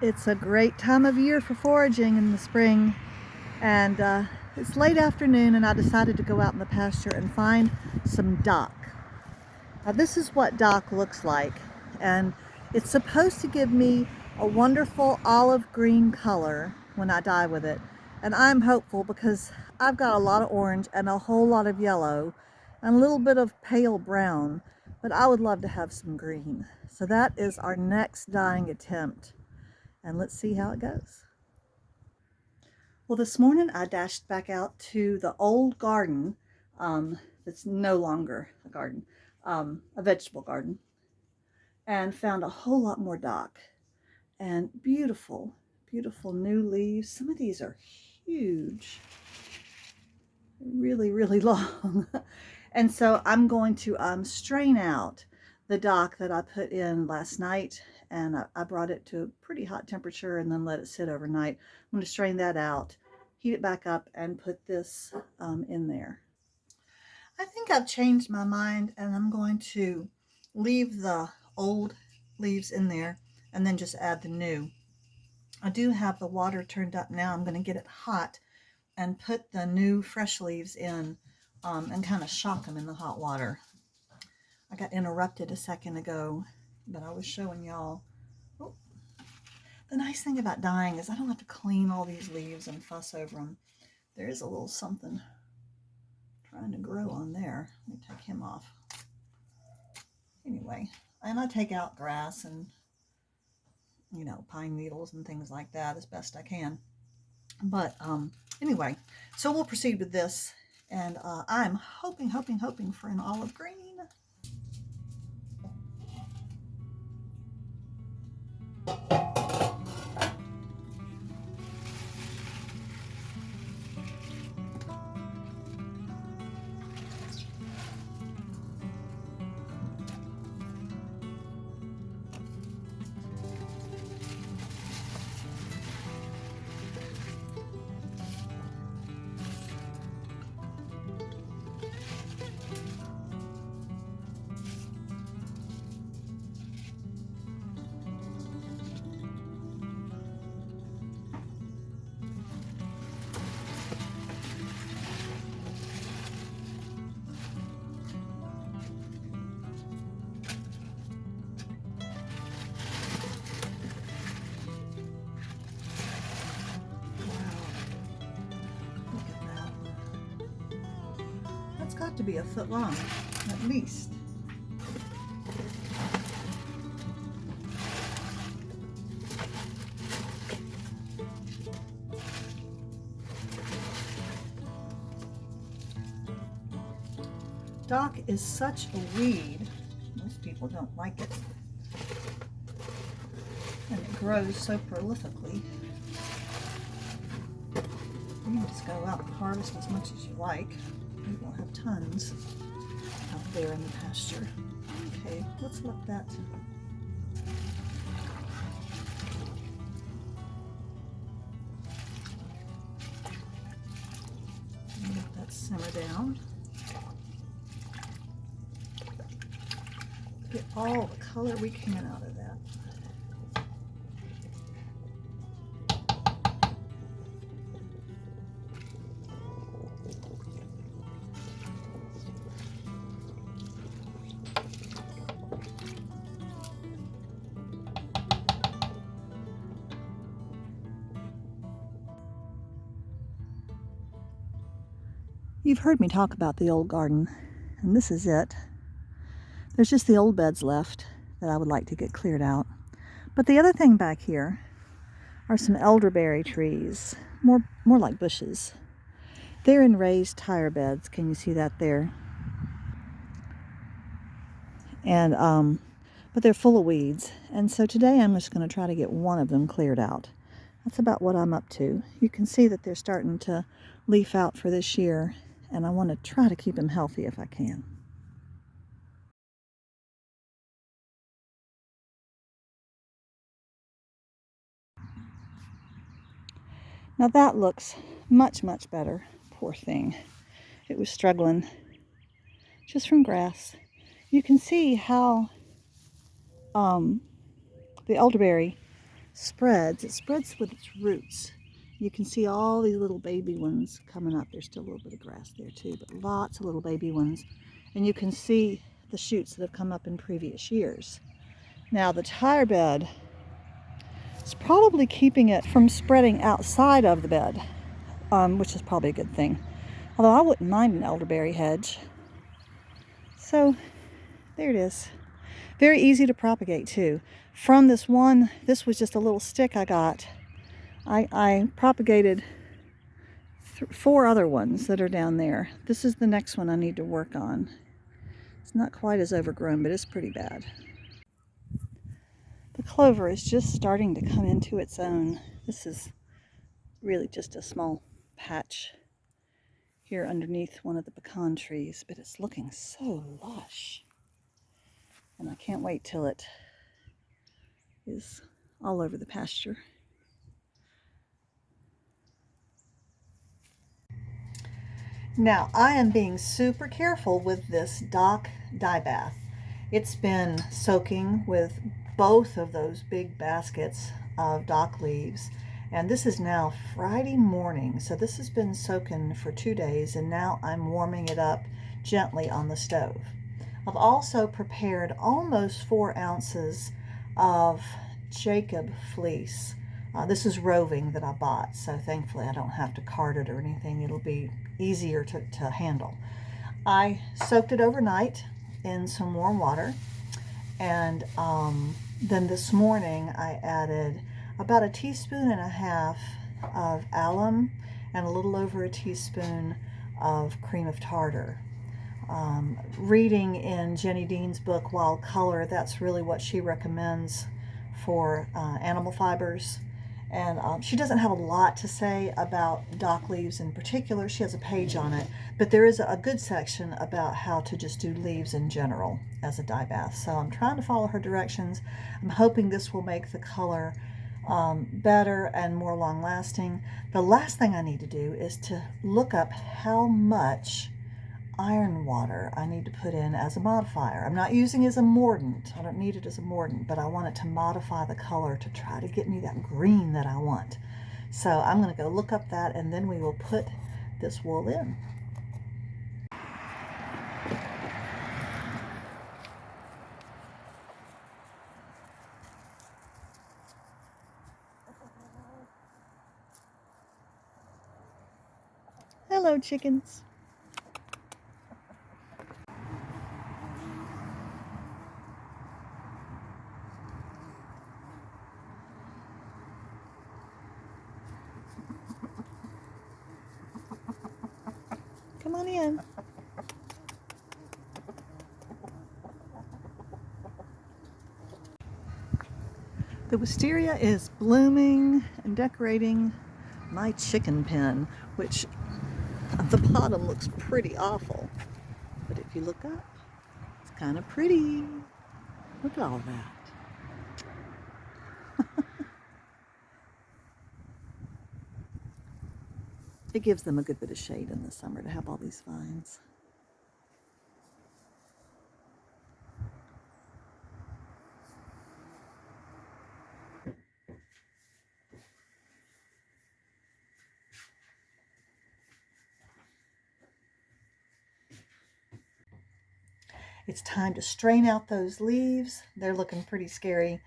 It's a great time of year for foraging in the spring, and it's late afternoon and I decided to go out in the pasture and find some dock. Now this is what dock looks like, and it's supposed to give me a wonderful olive green color when I dye with it, and I'm hopeful because I've got a lot of orange and a whole lot of yellow and a little bit of pale brown, but I would love to have some green. So that is our next dyeing attempt, and let's see how it goes. Well, this morning I dashed back out to the old garden that's no longer a garden, a vegetable garden, and found a whole lot more dock and beautiful, beautiful new leaves. Some of these are huge, really, really long. And so I'm going to strain out the dock that I put in last night, and I brought it to a pretty hot temperature and then let it sit overnight. I'm going to strain that out, heat it back up, and put this in there. I think I've changed my mind and I'm going to leave the old leaves in there and then just add the new. I do have the water turned up now. I'm going to get it hot and put the new fresh leaves in and kind of shock them in the hot water. I got interrupted a second ago, but I was showing y'all. Oh, the nice thing about dyeing is I don't have to clean all these leaves and fuss over them. There is a little something trying to grow on there. Let me take him off. Anyway, and I take out grass and, pine needles and things like that as best I can. But anyway, so we'll proceed with this, and I'm hoping for an olive green. That's got to be a foot long, at least. Dock is such a weed. Most people don't like it. And it grows so prolifically. You can just go out and harvest as much as you like. You will have tons out there in the pasture. Okay, let's let that simmer down. Get all the color we can out of that. You've heard me talk about the old garden, and this is it. There's just the old beds left that I would like to get cleared out. But the other thing back here are some elderberry trees, more like bushes. They're in raised tire beds. Can you see that there? And but they're full of weeds. And so today I'm just going to try to get one of them cleared out. That's about what I'm up to. You can see that they're starting to leaf out for this year, and I want to try to keep them healthy if I can. Now that looks much better. Poor thing. It was struggling just from grass. You can see how the elderberry spreads, it spreads with its roots. You can see all these little baby ones coming up. There's still a little bit of grass there too, but lots of little baby ones. And you can see the shoots that have come up in previous years. Now the tire bed is probably keeping it from spreading outside of the bed, which is probably a good thing. Although I wouldn't mind an elderberry hedge. So there it is. Very easy to propagate too. From this one, this was just a little stick I got. I propagated 4 other ones that are down there. This is the next one I need to work on. It's not quite as overgrown, but it's pretty bad. The clover is just starting to come into its own. This is really just a small patch here underneath one of the pecan trees, but it's looking so lush. And I can't wait till it is all over the pasture. Now, I am being super careful with this dock dye bath. It's been soaking with both of those big baskets of dock leaves, and this is now Friday morning, so this has been soaking for 2 days, and now I'm warming it up gently on the stove. I've also prepared almost 4 ounces of Jacob fleece. This is roving that I bought, so thankfully I don't have to card it or anything. It'll be easier to handle. I soaked it overnight in some warm water, and then this morning I added about 1.5 teaspoons of alum and a little over 1 teaspoon of cream of tartar. Reading in Jenny Dean's book Wild Color, that's really what she recommends for animal fibers. And she doesn't have a lot to say about dock leaves in particular. She has a page on it, but there is a good section about how to just do leaves in general as a dye bath. So I'm trying to follow her directions. I'm hoping this will make the color better and more long-lasting. The last thing I need to do is to look up how much iron water I need to put in as a modifier. I'm not using it as a mordant. I don't need it as a mordant, but I want it to modify the color to try to get me that green that I want. So I'm going to go look up that, and then we will put this wool in. Hello, chickens. Come on in. The wisteria is blooming and decorating my chicken pen, which at the bottom looks pretty awful. But if you look up, it's kind of pretty. Look at all that. It gives them a good bit of shade in the summer to have all these vines. It's time to strain out those leaves. They're looking pretty scary.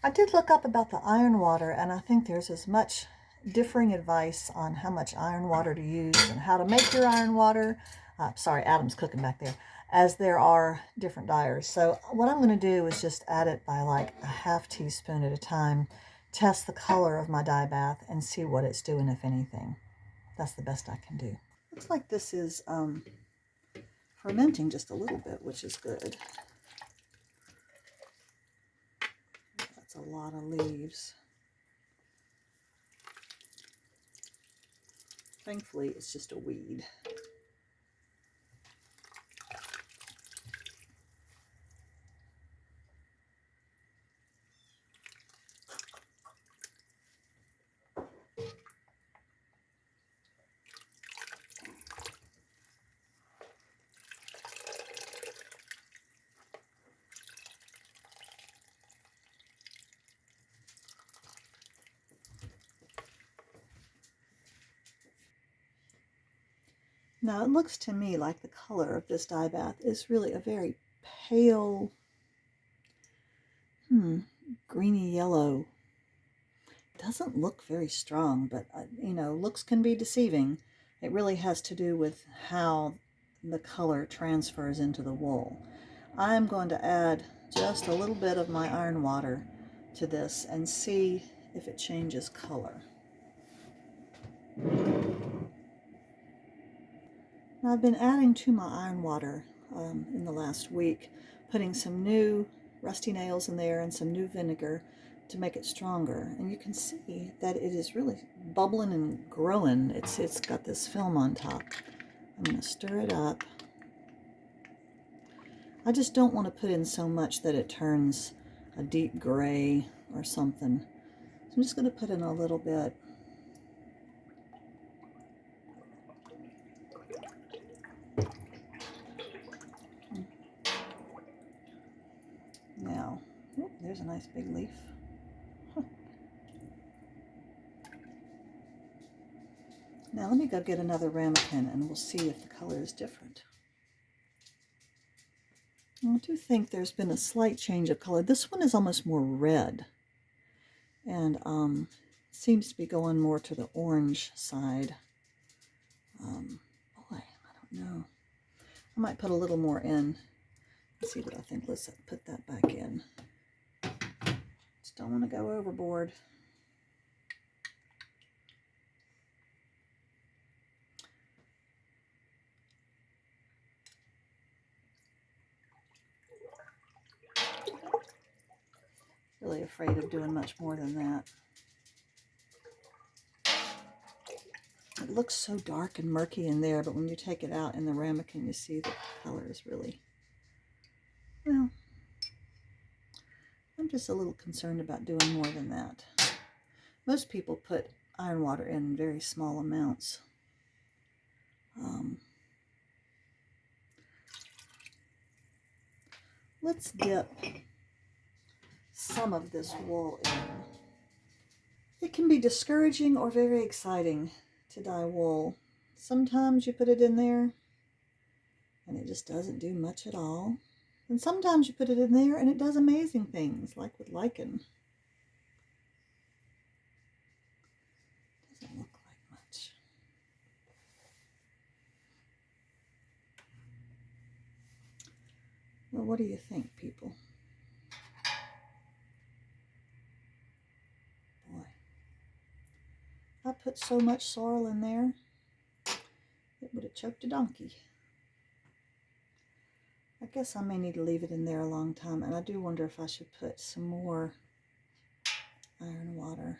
I did look up about the iron water, and I think there's as much differing advice on how much iron water to use and how to make your iron water. Sorry, Adam's cooking back there. As there are different dyers. So what I'm going to do is just add it by like 1/2 teaspoon at a time, test the color of my dye bath, and see what it's doing, if anything. That's the best I can do. Looks like this is fermenting just a little bit, which is good. That's a lot of leaves. Thankfully, it's just a weed. Now it looks to me like the color of this dye bath is really a very pale, greeny yellow. It doesn't look very strong, but looks can be deceiving. It really has to do with how the color transfers into the wool. I'm going to add just a little bit of my iron water to this and see if it changes color. Now I've been adding to my iron water in the last week, putting some new rusty nails in there and some new vinegar to make it stronger. And you can see that it is really bubbling and growing. It's got this film on top. I'm going to stir it up. I just don't want to put in so much that it turns a deep gray or something. So I'm just going to put in a little bit. Now, there's a nice big leaf. Now let me go get another ramekin and we'll see if the color is different. I do think there's been a slight change of color. This one is almost more red and seems to be going more to the orange side. Boy, I don't know. I might put a little more in. Let's see what I think. Let's put that back in. Just don't want to go overboard. Really afraid of doing much more than that. It looks so dark and murky in there, but when you take it out in the ramekin, you see the color is really, well, I'm just a little concerned about doing more than that. Most people put iron water in very small amounts. Let's dip some of this wool in. It can be discouraging or very exciting to dye wool. Sometimes you put it in there and it just doesn't do much at all. And sometimes you put it in there and it does amazing things, like with lichen. Doesn't look like much. Well, what do you think, people? Boy, I put so much sorrel in there, it would have choked a donkey. I guess I may need to leave it in there a long time, and I do wonder if I should put some more iron water.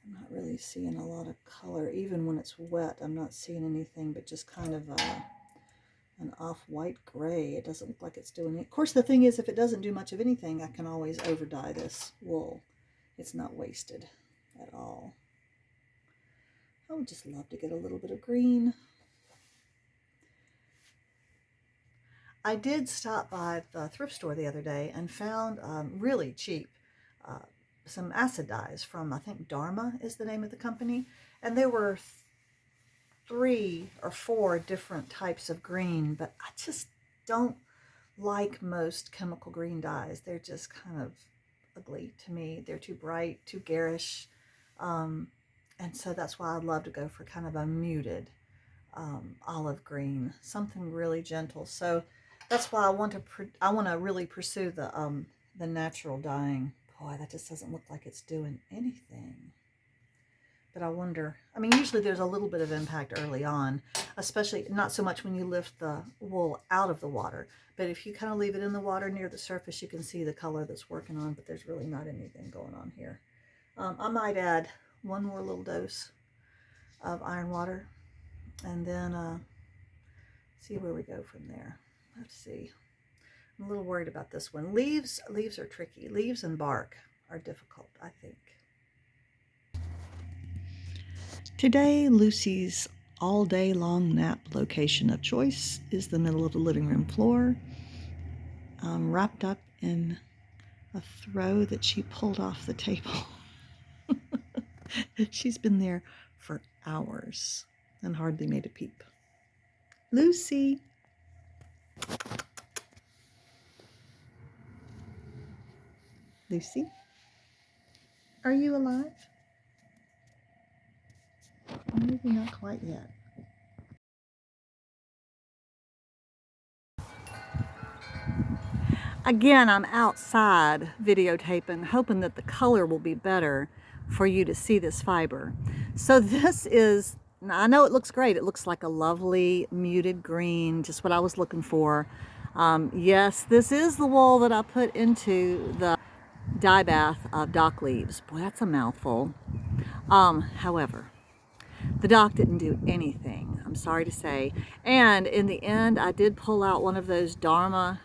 I'm not really seeing a lot of color. Even when it's wet, I'm not seeing anything but just kind of an off-white gray. It doesn't look like it's doing it. Of course, the thing is, if it doesn't do much of anything, I can always over dye this wool. It's not wasted at all. I would just love to get a little bit of green. I did stop by the thrift store the other day and found really cheap some acid dyes from, I think Dharma is the name of the company, and there were 3 or 4 different types of green, but I just don't like most chemical green dyes. They're just kind of ugly to me. They're too bright, too garish, and so that's why I'd love to go for kind of a muted olive green, something really gentle. So that's why I want to really pursue the natural dyeing. Boy, that just doesn't look like it's doing anything. But I wonder, I mean, usually there's a little bit of impact early on, especially not so much when you lift the wool out of the water, but if you kind of leave it in the water near the surface, you can see the color that's working on, but there's really not anything going on here. I might add one more little dose of iron water and then see where we go from there. Let's see. I'm a little worried about this one. Leaves are tricky. Leaves and bark are difficult, I think. Today, Lucy's all day long nap location of choice is the middle of the living room floor, wrapped up in a throw that she pulled off the table. She's been there for hours and hardly made a peep. Lucy. Lucy, are you alive? Maybe not quite yet. Again, I'm outside videotaping, hoping that the color will be better for you to see this fiber. So this is, I know it looks great. It looks like a lovely muted green, just what I was looking for. Yes, this is the wool that I put into the dye bath of dock leaves. Boy, that's a mouthful. However, the dock didn't do anything, I'm sorry to say. And in the end, I did pull out one of those Dharma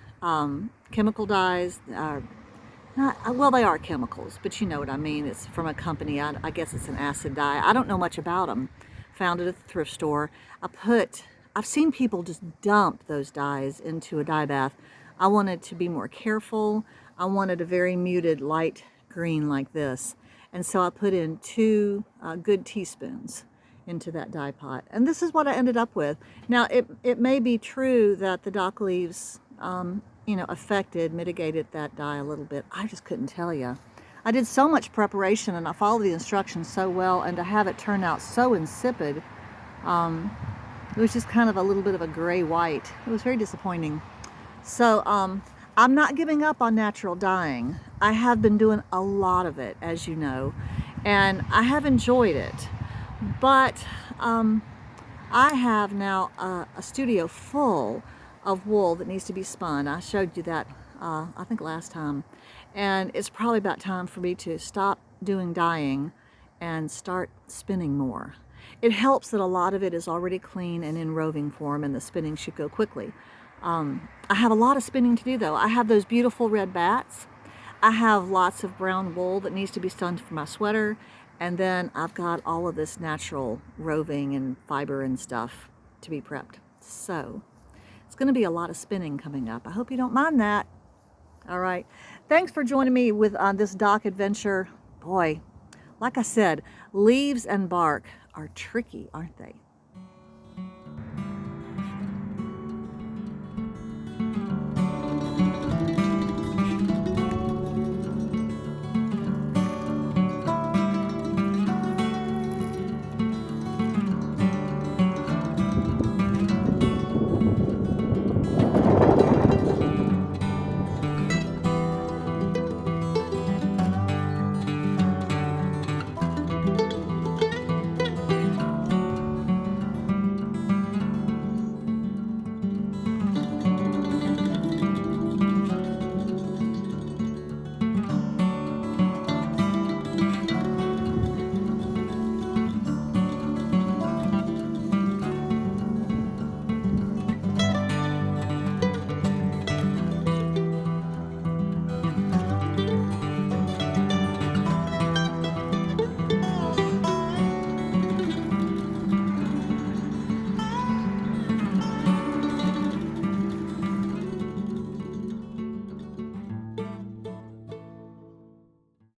chemical dyes. Well, they are chemicals, but you know what I mean. It's from a company. I guess it's an acid dye. I don't know much about them. Found it at the thrift store. I've seen people just dump those dyes into a dye bath. I wanted to be more careful. I wanted a very muted light green like this. And so I put in 2 good teaspoons into that dye pot. And this is what I ended up with. Now, it may be true that the dock leaves, mitigated that dye a little bit. I just couldn't tell you. I did so much preparation and I followed the instructions so well, and to have it turn out so insipid, it was just kind of a little bit of a gray-white. It was very disappointing. So I'm not giving up on natural dyeing. I have been doing a lot of it, as you know, and I have enjoyed it. But I have now a studio full of wool that needs to be spun. I showed you that, I think last time. And it's probably about time for me to stop doing dyeing and start spinning more. It helps that a lot of it is already clean and in roving form, and the spinning should go quickly. I have a lot of spinning to do though. I have those beautiful red bats. I have lots of brown wool that needs to be spun for my sweater. And then I've got all of this natural roving and fiber and stuff to be prepped. So it's going to be a lot of spinning coming up. I hope you don't mind that. All right. Thanks for joining me with this dock adventure. Boy, like I said, leaves and bark are tricky, aren't they?